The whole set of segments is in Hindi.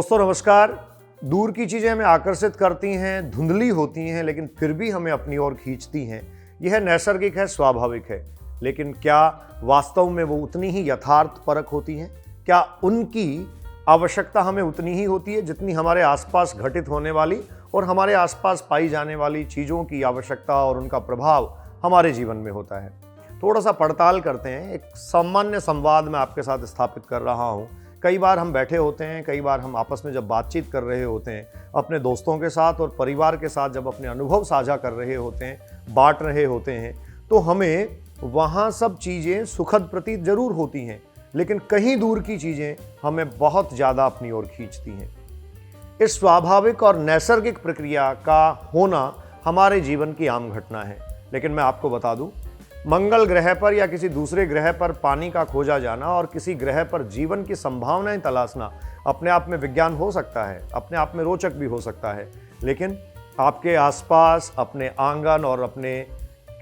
दोस्तों नमस्कार। दूर की चीज़ें हमें आकर्षित करती हैं, धुंधली होती हैं, लेकिन फिर भी हमें अपनी ओर खींचती हैं। यह नैसर्गिक है, स्वाभाविक है। लेकिन क्या वास्तव में वो उतनी ही यथार्थपरक होती हैं? क्या उनकी आवश्यकता हमें उतनी ही होती है जितनी हमारे आसपास घटित होने वाली और हमारे आसपास पाई जाने वाली चीज़ों की आवश्यकता और उनका प्रभाव हमारे जीवन में होता है? थोड़ा सा पड़ताल करते हैं। एक सामान्य संवाद मैं आपके साथ स्थापित कर रहा हूँ। कई बार हम बैठे होते हैं, कई बार हम आपस में जब बातचीत कर रहे होते हैं, अपने दोस्तों के साथ और परिवार के साथ जब अपने अनुभव साझा कर रहे होते हैं, बांट रहे होते हैं, तो हमें वहाँ सब चीज़ें सुखद प्रतीत जरूर होती हैं, लेकिन कहीं दूर की चीज़ें हमें बहुत ज़्यादा अपनी ओर खींचती हैं। इस स्वाभाविक और नैसर्गिक प्रक्रिया का होना हमारे जीवन की आम घटना है। लेकिन मैं आपको बता दूं, मंगल ग्रह पर या किसी दूसरे ग्रह पर पानी का खोजा जाना और किसी ग्रह पर जीवन की संभावनाएं तलाशना अपने आप में विज्ञान हो सकता है, अपने आप में रोचक भी हो सकता है। लेकिन आपके आसपास, अपने आंगन और अपने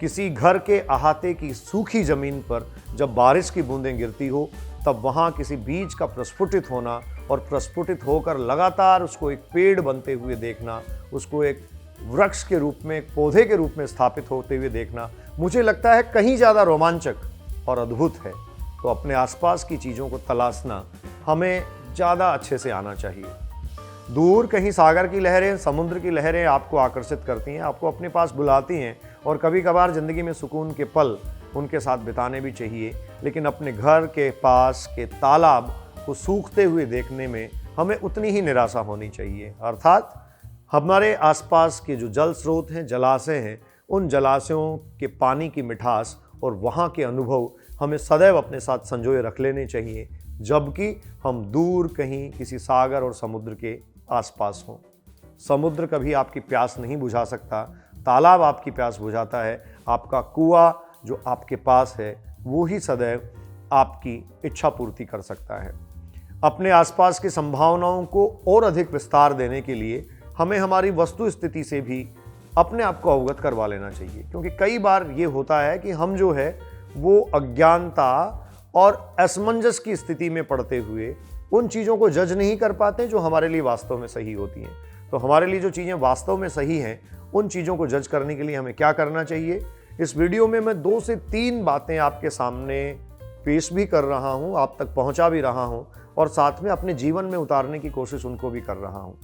किसी घर के अहाते की सूखी जमीन पर जब बारिश की बूंदें गिरती हो, तब वहाँ किसी बीज का प्रस्फुटित होना और प्रस्फुटित होकर लगातार उसको एक पेड़ बनते हुए देखना, उसको एक वृक्ष के रूप में, एक पौधे के रूप में स्थापित होते हुए देखना, मुझे लगता है कहीं ज़्यादा रोमांचक और अद्भुत है। तो अपने आसपास की चीज़ों को तलाशना हमें ज़्यादा अच्छे से आना चाहिए। दूर कहीं सागर की लहरें, समुद्र की लहरें आपको आकर्षित करती हैं, आपको अपने पास बुलाती हैं और कभी कभार ज़िंदगी में सुकून के पल उनके साथ बिताने भी चाहिए। लेकिन अपने घर के पास के तालाब को सूखते हुए देखने में हमें उतनी ही निराशा होनी चाहिए। अर्थात हमारे आसपास के जो जल स्रोत हैं, जलाशय हैं, उन जलाशयों के पानी की मिठास और वहाँ के अनुभव हमें सदैव अपने साथ संजोए रख लेने चाहिए, जबकि हम दूर कहीं किसी सागर और समुद्र के आसपास हों। समुद्र कभी आपकी प्यास नहीं बुझा सकता, तालाब आपकी प्यास बुझाता है। आपका कुआं जो आपके पास है वो ही सदैव आपकी इच्छा पूर्ति कर सकता है। अपने आसपास की संभावनाओं को और अधिक विस्तार देने के लिए हमें हमारी वस्तु स्थिति से भी अपने आप को अवगत करवा लेना चाहिए, क्योंकि कई बार ये होता है कि हम जो है वो अज्ञानता और असमंजस की स्थिति में पड़ते हुए उन चीज़ों को जज नहीं कर पाते जो हमारे लिए वास्तव में सही होती हैं। तो हमारे लिए जो चीज़ें वास्तव में सही हैं, उन चीज़ों को जज करने के लिए हमें क्या करना चाहिए? इस वीडियो में मैं 2 से 3 बातें आपके सामने पेश भी कर रहा हूँ, आप तक पहुँचा भी रहा हूँ और साथ में अपने जीवन में उतारने की कोशिश उनको भी कर रहा हूँ।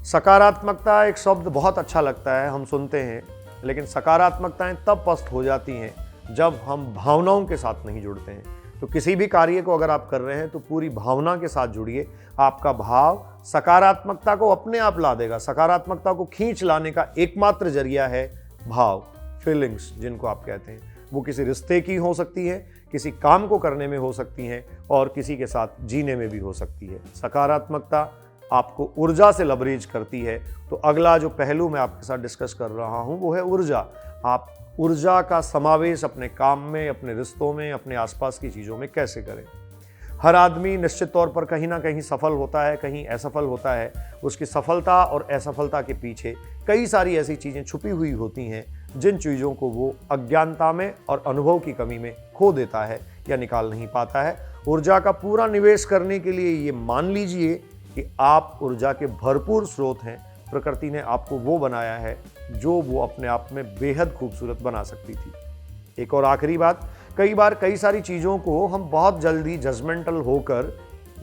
सकारात्मकता एक शब्द बहुत अच्छा लगता है, हम सुनते हैं, लेकिन सकारात्मकताएं तब पस्त हो जाती हैं जब हम भावनाओं के साथ नहीं जुड़ते हैं। तो किसी भी कार्य को अगर आप कर रहे हैं तो पूरी भावना के साथ जुड़िए। आपका भाव सकारात्मकता को अपने आप ला देगा। सकारात्मकता को खींच लाने का एकमात्र जरिया है भाव, फीलिंग्स जिनको आप कहते हैं। वो किसी रिश्ते की हो सकती है, किसी काम को करने में हो सकती हैं और किसी के साथ जीने में भी हो सकती है। सकारात्मकता आपको ऊर्जा से लबरेज करती है। तो अगला जो पहलू मैं आपके साथ डिस्कस कर रहा हूं वो है ऊर्जा। आप ऊर्जा का समावेश अपने काम में, अपने रिश्तों में, अपने आसपास की चीज़ों में कैसे करें। हर आदमी निश्चित तौर पर कहीं ना कहीं सफल होता है, कहीं असफल होता है। उसकी सफलता और असफलता के पीछे कई सारी ऐसी चीज़ें छुपी हुई होती हैं जिन चीज़ों को वो अज्ञानता में और अनुभव की कमी में खो देता है या निकाल नहीं पाता है। ऊर्जा का पूरा निवेश करने के लिए ये मान लीजिए कि आप ऊर्जा के भरपूर स्रोत हैं। प्रकृति ने आपको वो बनाया है जो वो अपने आप में बेहद खूबसूरत बना सकती थी। एक और आखिरी बात, कई बार कई सारी चीज़ों को हम बहुत जल्दी जजमेंटल होकर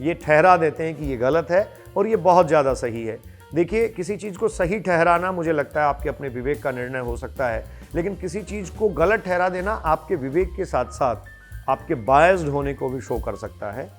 ये ठहरा देते हैं कि ये गलत है और ये बहुत ज़्यादा सही है। देखिए, किसी चीज़ को सही ठहराना मुझे लगता है आपके अपने विवेक का निर्णय हो सकता है, लेकिन किसी चीज़ को गलत ठहरा देना आपके विवेक के साथ साथ आपके बायस्ड होने को भी शो कर सकता है।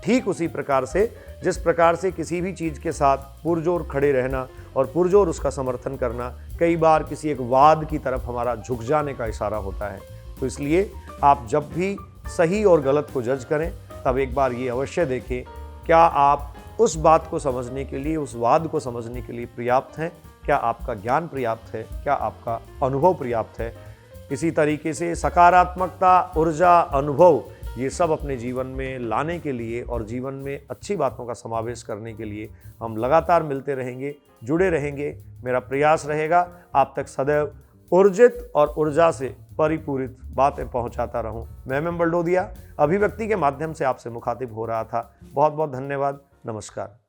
ठीक उसी प्रकार से जिस प्रकार से किसी भी चीज़ के साथ पुरजोर खड़े रहना और पुरजोर उसका समर्थन करना कई बार किसी एक वाद की तरफ हमारा झुक जाने का इशारा होता है। तो इसलिए आप जब भी सही और गलत को जज करें, तब एक बार ये अवश्य देखें, क्या आप उस बात को समझने के लिए, उस वाद को समझने के लिए पर्याप्त हैं? क्या आपका ज्ञान पर्याप्त है? क्या आपका अनुभव पर्याप्त है? इसी तरीके से सकारात्मकता, ऊर्जा, अनुभव, ये सब अपने जीवन में लाने के लिए और जीवन में अच्छी बातों का समावेश करने के लिए हम लगातार मिलते रहेंगे, जुड़े रहेंगे। मेरा प्रयास रहेगा आप तक सदैव ऊर्जित और ऊर्जा से परिपूरित बातें पहुंचाता रहूं। मैं बलडोदिया अभिव्यक्ति के माध्यम से आपसे मुखातिब हो रहा था। बहुत बहुत धन्यवाद। नमस्कार।